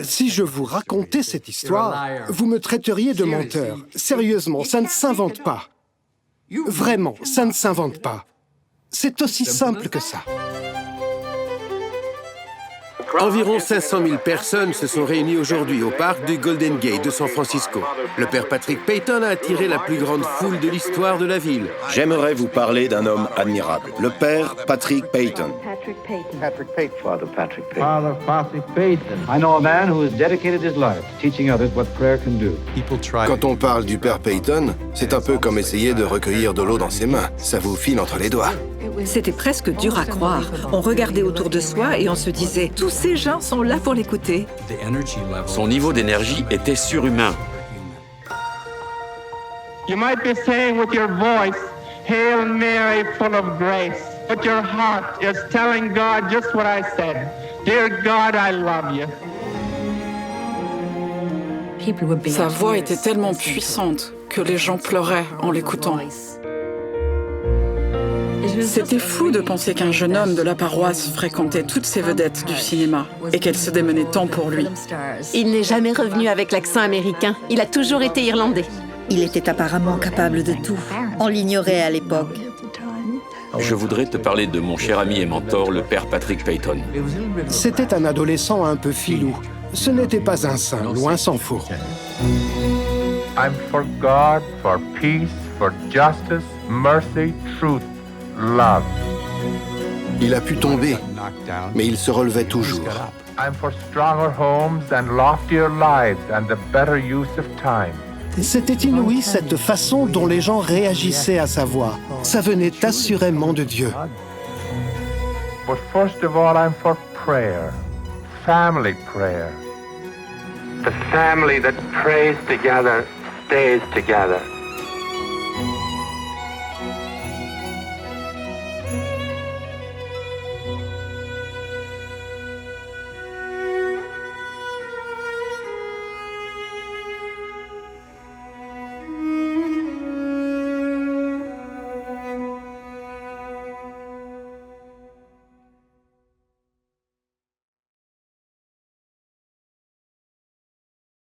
Si je vous racontais cette histoire, vous me traiteriez de menteur. Sérieusement, ça ne s'invente pas. Vraiment, ça ne s'invente pas. C'est aussi simple que ça. Environ 500 000 personnes se sont réunies aujourd'hui au parc du Golden Gate de San Francisco. Le père Patrick Peyton a attiré la plus grande foule de l'histoire de la ville. J'aimerais vous parler d'un homme admirable, le père Patrick Peyton. Father Patrick Peyton. I know a man who has dedicated his life to teaching others what prayer can do. Quand on parle du père Peyton, c'est un peu comme essayer de recueillir de l'eau dans ses mains. Ça vous file entre les doigts. C'était presque dur à croire. On regardait autour de soi et on se disait « Tous ces gens sont là pour l'écouter ». Son niveau d'énergie était surhumain. You might be saying with your voice, Hail Mary, full of grace, but your heart is telling God just what I said. Dear God, I love you. Sa voix était tellement puissante que les gens pleuraient en l'écoutant. C'était fou de penser qu'un jeune homme de la paroisse fréquentait toutes ces vedettes du cinéma et qu'elles se démenaient tant pour lui. Il n'est jamais revenu avec l'accent américain. Il a toujours été irlandais. Il était apparemment capable de tout. On l'ignorait à l'époque. Je voudrais te parler de mon cher ami et mentor, le père Patrick Peyton. C'était un adolescent un peu filou. Ce n'était pas un saint, loin s'en faut. I'm for God, for peace, for justice, mercy, truth, love. Il a pu tomber, mais il se relevait toujours. I'm for stronger homes and loftier lives and the better use of time. C'était inouï cette façon dont les gens réagissaient à sa voix. Ça venait assurément de Dieu. But first of all, I'm for prayer, family prayer. The family that prays together stays together.